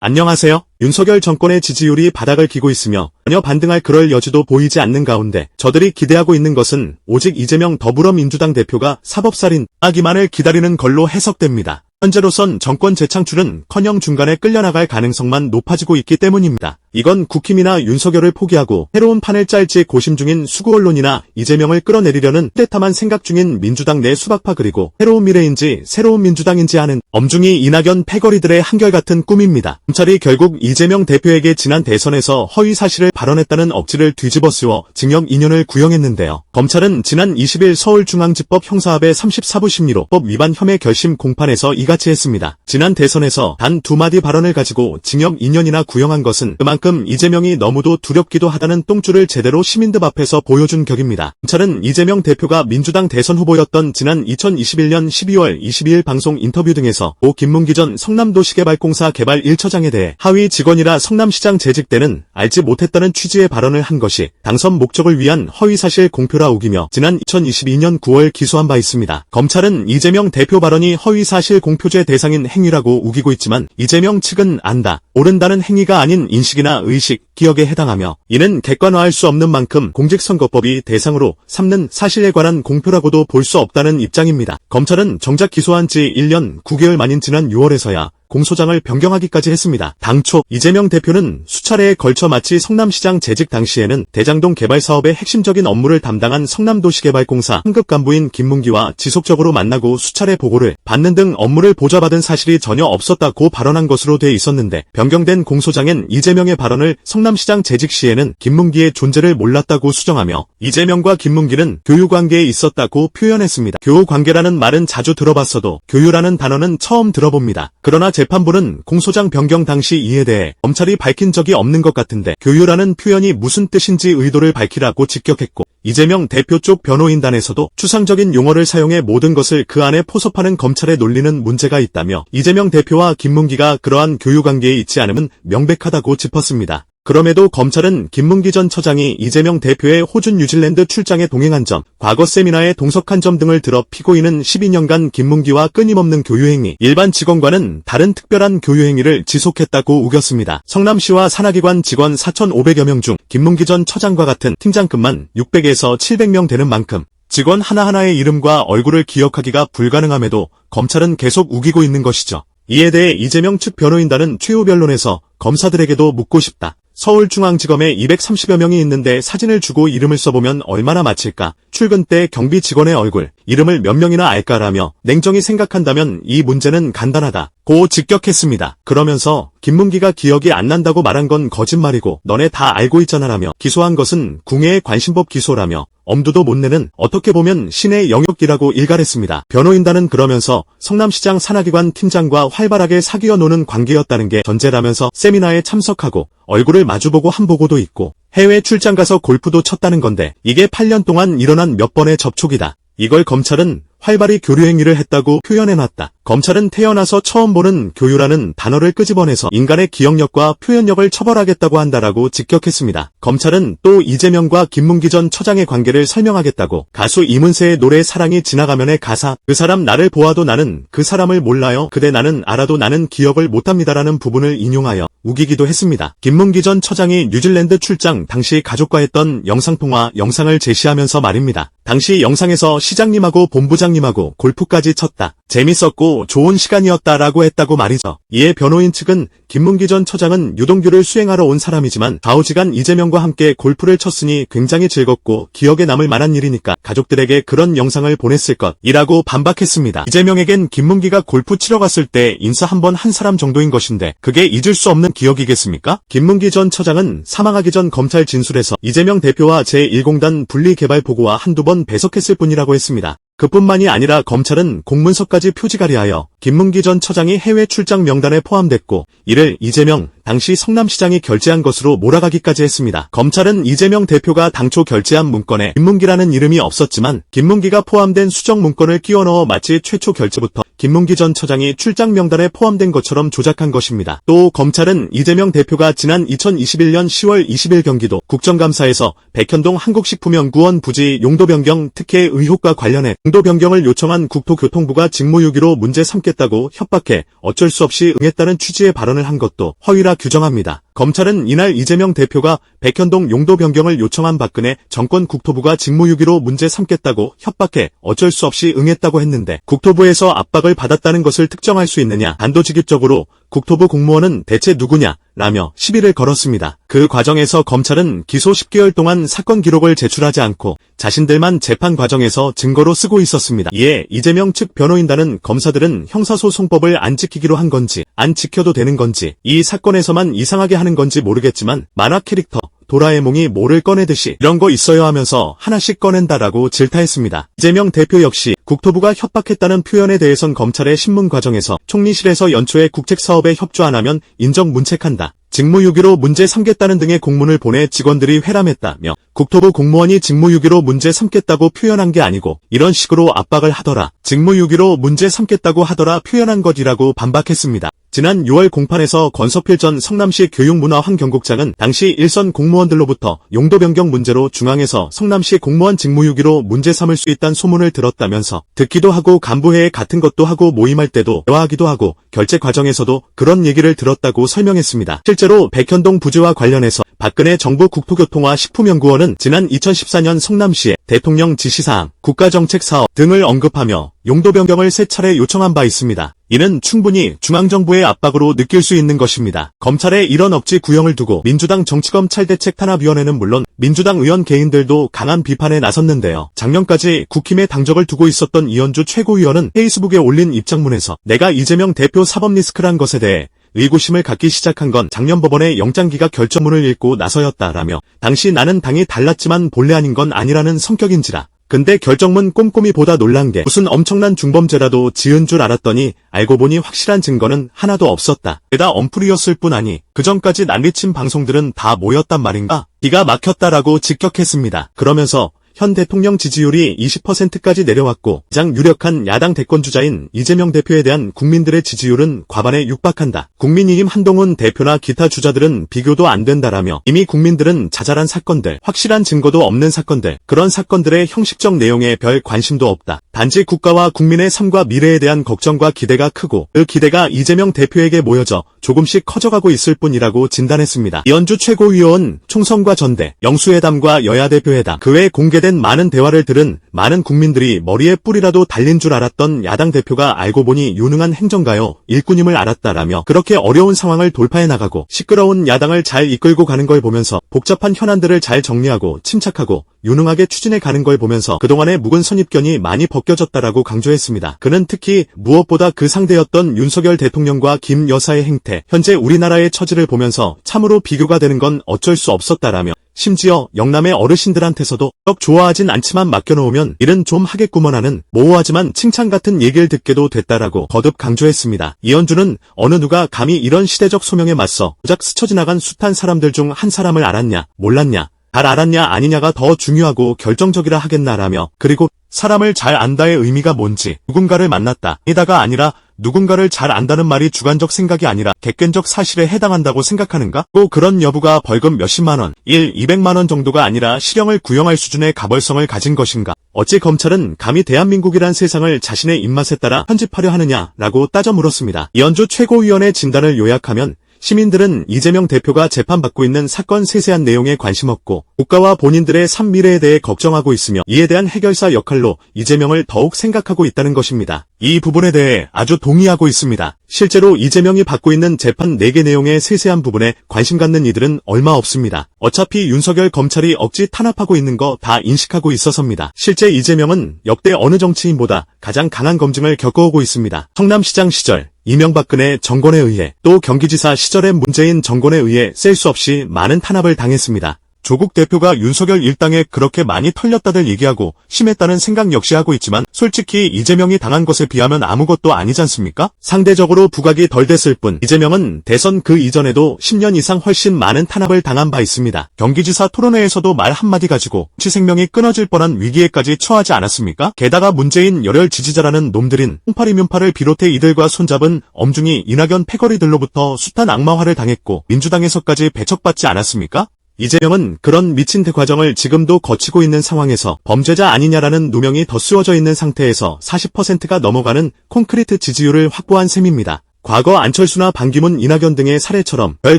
안녕하세요. 윤석열 정권의 지지율이 바닥을 기고 있으며 전혀 반등할 그럴 여지도 보이지 않는 가운데 저들이 기대하고 있는 것은 오직 이재명 더불어민주당 대표가 사법살인하기만을 기다리는 걸로 해석됩니다. 현재로선 정권 재창출은 커녕 중간에 끌려나갈 가능성만 높아지고 있기 때문입니다. 이건 국힘이나 윤석열을 포기하고 새로운 판을 짤지 고심 중인 수구 언론이나 이재명을 끌어내리려는 떼탐한 생각 중인 민주당 내 수박파 그리고 새로운 미래인지 새로운 민주당인지 하는 엄중히 이낙연 패거리들의 한결같은 꿈입니다. 검찰이 결국 이재명 대표에게 지난 대선에서 허위 사실을 발언했다는 억지를 뒤집어 쓰워 징역 2년을 구형했는데요. 검찰은 지난 20일 서울중앙지법 형사합의 34부 심리로 법 위반 혐의 결심 공판에서 이같이 했습니다. 지난 대선에서 단 2마디 발언을 가지고 징역 2년이나 구형한 것은 그만큼 이재명이 너무도 두렵기도 하다는 똥줄을 제대로 시민들 앞에서 보여준 격입니다. 검찰은 이재명 대표가 민주당 대선 후보였던 지난 2021년 12월 22일 방송 인터뷰 등에서 오 김문기 전 성남도시개발공사 개발 1처장에 대해 하위 직원이라 성남시장 재직 때는 알지 못했다는 취지의 발언을 한 것이 당선 목적을 위한 허위사실 공표라 우기며 지난 2022년 9월 기소한 바 있습니다. 검찰은 이재명 대표 발언이 허위사실 공표죄 대상인 행위라고 우기고 있지만 이재명 측은 안다, 모른다는 행위가 아닌 인식이나 의식, 기억에 해당하며 이는 객관화할 수 없는 만큼 공직선거법이 대상으로 삼는 사실에 관한 공표라고도 볼 수 없다는 입장입니다. 검찰은 정작 기소한 지 1년 9개월 만인 지난 6월에서야 공소장을 변경하기까지 했습니다. 당초 이재명 대표는 수차례에 걸쳐 마치 성남시장 재직 당시에는 대장동 개발 사업의 핵심적인 업무를 담당한 성남도시개발공사 상급 간부인 김문기와 지속적으로 만나고 수차례 보고를 받는 등 업무를 보좌받은 사실이 전혀 없었다고 발언한 것으로 돼 있었는데 변경된 공소장엔 이재명의 발언을 성남시장 재직 시에는 김문기의 존재를 몰랐다고 수정하며 이재명과 김문기는 교유관계에 있었다고 표현했습니다. 교우관계라는 말은 자주 들어봤어도 교유라는 단어는 처음 들어봅니다. 그러나 재판부는 공소장 변경 당시 이에 대해 검찰이 밝힌 적이 없는 것 같은데 교유라는 표현이 무슨 뜻인지 의도를 밝히라고 직격했고 이재명 대표 쪽 변호인단에서도 추상적인 용어를 사용해 모든 것을 그 안에 포섭하는 검찰의 논리는 문제가 있다며 이재명 대표와 김문기가 그러한 교유관계에 있지 않음은 명백하다고 짚었습니다. 그럼에도 검찰은 김문기 전 처장이 이재명 대표의 호주 뉴질랜드 출장에 동행한 점, 과거 세미나에 동석한 점 등을 들어 피고인은 12년간 김문기와 끊임없는 교유행위, 일반 직원과는 다른 특별한 교유행위를 지속했다고 우겼습니다. 성남시와 산하기관 직원 4,500여 명 중 김문기 전 처장과 같은 팀장급만 600에서 700명 되는 만큼 직원 하나하나의 이름과 얼굴을 기억하기가 불가능함에도 검찰은 계속 우기고 있는 것이죠. 이에 대해 이재명 측 변호인단은 최후 변론에서 검사들에게도 묻고 싶다. 서울중앙지검에 230여 명이 있는데 사진을 주고 이름을 써보면 얼마나 맞힐까? 출근 때 경비 직원의 얼굴, 이름을 몇 명이나 알까라며 냉정히 생각한다면 이 문제는 간단하다. 고 직격했습니다. 그러면서 김문기가 기억이 안 난다고 말한 건 거짓말이고 너네 다 알고 있잖아라며 기소한 것은 궁예의 관심법 기소라며 엄두도 못 내는 어떻게 보면 신의 영역이라고 일갈했습니다. 변호인단은 그러면서 성남시장 산하기관 팀장과 활발하게 사귀어 노는 관계였다는 게 전제라면서 세미나에 참석하고 얼굴을 마주보고 한 보고도 있고 해외 출장 가서 골프도 쳤다는 건데 이게 8년 동안 일어난 몇 번의 접촉이다. 이걸 검찰은 활발히 교류 행위를 했다고 표현해놨다. 검찰은 태어나서 처음 보는 교유라는 단어를 끄집어내서 인간의 기억력과 표현력을 처벌하겠다고 한다라고 직격했습니다. 검찰은 또 이재명과 김문기 전 처장의 관계를 설명하겠다고 가수 이문세의 노래 사랑이 지나가면의 가사 그 사람 나를 보아도 나는 그 사람을 몰라요. 그대 나는 알아도 나는 기억을 못합니다라는 부분을 인용하여 우기기도 했습니다. 김문기 전 처장이 뉴질랜드 출장 당시 가족과 했던 영상통화 영상을 제시하면서 말입니다. 당시 영상에서 시장님하고 본부장님하고 골프까지 쳤다. 재밌었고 좋은 시간이었다라고 했다고 말이죠. 이에 변호인 측은 김문기 전 처장은 유동규를 수행하러 온 사람이지만 좌우지간 이재명과 함께 골프를 쳤으니 굉장히 즐겁고 기억에 남을 만한 일이니까 가족들에게 그런 영상을 보냈을 것이라고 반박했습니다. 이재명에겐 김문기가 골프 치러 갔을 때 인사 한번 한 사람 정도인 것인데 그게 잊을 수 없는 기억이겠습니까? 김문기 전 처장은 사망하기 전 검찰 진술에서 이재명 대표와 제1공단 분리개발 보고와 한두 번 배석했을 뿐이라고 했습니다. 그뿐만이 아니라 검찰은 공문서까지 표지가리하여 김문기 전 처장이 해외 출장 명단에 포함됐고 이를 이재명 당시 성남시장이 결재한 것으로 몰아가기까지 했습니다. 검찰은 이재명 대표가 당초 결재한 문건에 김문기라는 이름이 없었지만 김문기가 포함된 수정 문건을 끼워 넣어 마치 최초 결재부터 김문기 전 처장이 출장 명단에 포함된 것처럼 조작한 것입니다. 또 검찰은 이재명 대표가 지난 2021년 10월 20일 경기도 국정감사에서 백현동 한국식품연구원 부지 용도 변경 특혜 의혹과 관련해 용도 변경을 요청한 국토교통부가 직무유기로 문제 삼겠다고 협박해 어쩔 수 없이 응했다는 취지의 발언을 한 것도 허위라 규정합니다. 검찰은 이날 이재명 대표가 백현동 용도 변경을 요청한 박근혜 정권 국토부가 직무유기로 문제 삼겠다고 협박해 어쩔 수 없이 응했다고 했는데 국토부에서 압박을 받았다는 것을 특정할 수 있느냐, 단도직입적으로 국토부 공무원은 대체 누구냐 라며 시비를 걸었습니다. 그 과정에서 검찰은 기소 10개월 동안 사건 기록을 제출하지 않고 자신들만 재판 과정에서 증거로 쓰고 있었습니다. 이에 이재명 측 변호인단은 검사들은 형사소송법을 안 지키기로 한 건지 안 지켜도 되는 건지 이 사건에서만 이상하게 하는 건지 모르겠지만 만화 캐릭터 도라에몽이 뭐를 꺼내듯이 이런 거 있어요 하면서 하나씩 꺼낸다라고 질타했습니다. 이재명 대표 역시 국토부가 협박했다는 표현에 대해선 검찰의 신문 과정에서 총리실에서 연초에 국책사업에 협조 안 하면 인정 문책한다. 직무유기로 문제 삼겠다는 등의 공문을 보내 직원들이 회람했다며 국토부 공무원이 직무유기로 문제 삼겠다고 표현한 게 아니고 이런 식으로 압박을 하더라. 직무유기로 문제 삼겠다고 하더라 표현한 것이라고 반박했습니다. 지난 6월 공판에서 권서필 전 성남시 교육문화환경국장은 당시 일선 공무원들로부터 용도 변경 문제로 중앙에서 성남시 공무원 직무유기로 문제 삼을 수 있다는 소문을 들었다면서 듣기도 하고 간부회의 같은 것도 하고 모임할 때도 대화하기도 하고 결재 과정에서도 그런 얘기를 들었다고 설명했습니다. 실제로 백현동 부지와 관련해서 박근혜 정부 국토교통과 식품연구원은 지난 2014년 성남시에 대통령 지시사항, 국가정책사업 등을 언급하며 용도 변경을 3차례 요청한 바 있습니다. 이는 충분히 중앙정부의 압박으로 느낄 수 있는 것입니다. 검찰의 이런 억지 구형을 두고 민주당 정치검찰대책탄압위원회는 물론 민주당 의원 개인들도 강한 비판에 나섰는데요. 작년까지 국힘에 당적을 두고 있었던 이현주 최고위원은 페이스북에 올린 입장문에서 내가 이재명 대표 사법 리스크란 것에 대해 의구심을 갖기 시작한 건 작년 법원의 영장기각 결정문을 읽고 나서였다라며 당시 나는 당이 달랐지만 본래 아닌 건 아니라는 성격인지라. 근데 결정문 꼼꼼히 보다 놀란 게 무슨 엄청난 중범죄라도 지은 줄 알았더니 알고 보니 확실한 증거는 하나도 없었다. 게다 언플이었을 뿐 아니 그전까지 난리친 방송들은 다 뭐였단 말인가? 기가 막혔다라고 직격했습니다. 그러면서 현 대통령 지지율이 20%까지 내려왔고 가장 유력한 야당 대권주자인 이재명 대표에 대한 국민들의 지지율은 과반에 육박한다. 국민의힘 한동훈 대표나 기타 주자들은 비교도 안 된다라며 이미 국민들은 자잘한 사건들, 확실한 증거도 없는 사건들, 그런 사건들의 형식적 내용에 별 관심도 없다. 단지 국가와 국민의 삶과 미래에 대한 걱정과 기대가 크고 그 기대가 이재명 대표에게 모여져 조금씩 커져가고 있을 뿐이라고 진단했습니다. 이현주 최고위원 총선과 전대, 영수회담과 여야대표회담, 그 외 공개된 많은 대화를 들은 많은 국민들이 머리에 뿔이라도 달린 줄 알았던 야당 대표가 알고 보니 유능한 행정가요, 일꾼임을 알았다라며 그렇게 어려운 상황을 돌파해 나가고 시끄러운 야당을 잘 이끌고 가는 걸 보면서 복잡한 현안들을 잘 정리하고 침착하고 유능하게 추진해 가는 걸 보면서 그동안의 묵은 선입견이 많이 벗겨졌다라고 강조했습니다. 그는 특히 무엇보다 그 상대였던 윤석열 대통령과 김 여사의 행태, 현재 우리나라의 처지를 보면서 참으로 비교가 되는 건 어쩔 수 없었다라며 심지어 영남의 어르신들한테서도 썩 좋아하진 않지만 맡겨놓으면 일은 좀 하겠구먼 하는 모호하지만 칭찬 같은 얘기를 듣게도 됐다라고 거듭 강조했습니다. 이현주는 어느 누가 감히 이런 시대적 소명에 맞서 고작 스쳐 지나간 숱한 사람들 중 한 사람을 알았냐, 몰랐냐, 잘 알았냐 아니냐가 더 중요하고 결정적이라 하겠나라며 그리고 사람을 잘 안다의 의미가 뭔지 누군가를 만났다. 이다가 아니라 누군가를 잘 안다는 말이 주관적 생각이 아니라 객관적 사실에 해당한다고 생각하는가? 또 그런 여부가 벌금 몇십만 원, 200만 원 정도가 아니라 실형을 구형할 수준의 가벌성을 가진 것인가? 어찌 검찰은 감히 대한민국이란 세상을 자신의 입맛에 따라 편집하려 하느냐라고 따져 물었습니다. 이현주 최고위원의 진단을 요약하면 시민들은 이재명 대표가 재판받고 있는 사건 세세한 내용에 관심 없고 국가와 본인들의 삶 미래에 대해 걱정하고 있으며 이에 대한 해결사 역할로 이재명을 더욱 생각하고 있다는 것입니다. 이 부분에 대해 아주 동의하고 있습니다. 실제로 이재명이 받고 있는 재판 4개 내용의 세세한 부분에 관심 갖는 이들은 얼마 없습니다. 어차피 윤석열 검찰이 억지 탄압하고 있는 거 다 인식하고 있어서입니다. 실제 이재명은 역대 어느 정치인보다 가장 강한 검증을 겪어오고 있습니다. 성남시장 시절 이명박근혜 정권에 의해 또 경기지사 시절의 문재인 정권에 의해 셀 수 없이 많은 탄압을 당했습니다. 조국 대표가 윤석열 일당에 그렇게 많이 털렸다들 얘기하고 심했다는 생각 역시 하고 있지만 솔직히 이재명이 당한 것에 비하면 아무것도 아니지 않습니까? 상대적으로 부각이 덜 됐을 뿐 이재명은 대선 그 이전에도 10년 이상 훨씬 많은 탄압을 당한 바 있습니다. 경기지사 토론회에서도 말 한마디 가지고 정치 생명이 끊어질 뻔한 위기에까지 처하지 않았습니까? 게다가 문재인 열혈 지지자라는 놈들인 홍파리뮨파를 비롯해 이들과 손잡은 엄중히 이낙연 패거리들로부터 숱한 악마화를 당했고 민주당에서까지 배척받지 않았습니까? 이재명은 그런 미친 과정을 지금도 거치고 있는 상황에서 범죄자 아니냐라는 누명이 더 씌워져 있는 상태에서 40%가 넘어가는 콘크리트 지지율을 확보한 셈입니다. 과거 안철수나 반기문, 이낙연 등의 사례처럼 별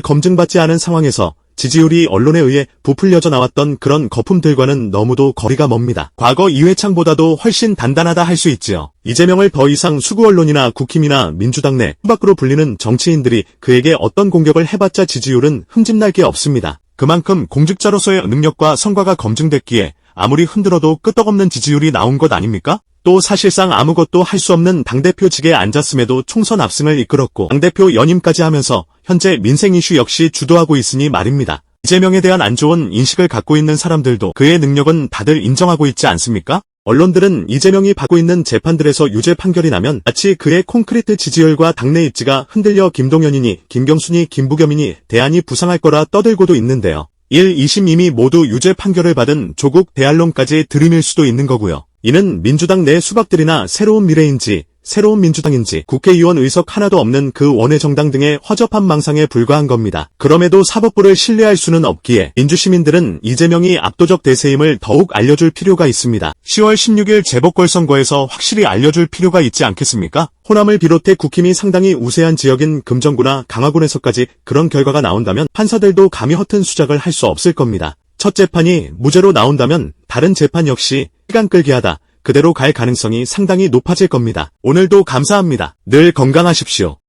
검증받지 않은 상황에서 지지율이 언론에 의해 부풀려져 나왔던 그런 거품들과는 너무도 거리가 멉니다. 과거 이회창보다도 훨씬 단단하다 할 수 있지요. 이재명을 더 이상 수구 언론이나 국힘이나 민주당 내 밖으로 불리는 정치인들이 그에게 어떤 공격을 해봤자 지지율은 흠집날 게 없습니다. 그만큼 공직자로서의 능력과 성과가 검증됐기에 아무리 흔들어도 끄떡없는 지지율이 나온 것 아닙니까? 또 사실상 아무것도 할 수 없는 당대표직에 앉았음에도 총선 압승을 이끌었고 당대표 연임까지 하면서 현재 민생 이슈 역시 주도하고 있으니 말입니다. 이재명에 대한 안 좋은 인식을 갖고 있는 사람들도 그의 능력은 다들 인정하고 있지 않습니까? 언론들은 이재명이 받고 있는 재판들에서 유죄 판결이 나면 마치 그의 콘크리트 지지율과 당내 입지가 흔들려 김동연이니 김경순이 김부겸이니 대안이 부상할 거라 떠들고도 있는데요. 1, 2심 이미 모두 유죄 판결을 받은 조국 대안론까지 들이밀 수도 있는 거고요. 이는 민주당 내 수박들이나 새로운 미래인지 새로운 민주당인지 국회의원 의석 하나도 없는 그 원외 정당 등의 허접한 망상에 불과한 겁니다. 그럼에도 사법부를 신뢰할 수는 없기에 민주시민들은 이재명이 압도적 대세임을 더욱 알려줄 필요가 있습니다. 10월 16일 재보궐선거에서 확실히 알려줄 필요가 있지 않겠습니까? 호남을 비롯해 국힘이 상당히 우세한 지역인 금정구나 강화군에서까지 그런 결과가 나온다면 판사들도 감히 허튼 수작을 할 수 없을 겁니다. 첫 재판이 무죄로 나온다면 다른 재판 역시 시간 끌게 하다 그대로 갈 가능성이 상당히 높아질 겁니다. 오늘도 감사합니다. 늘 건강하십시오.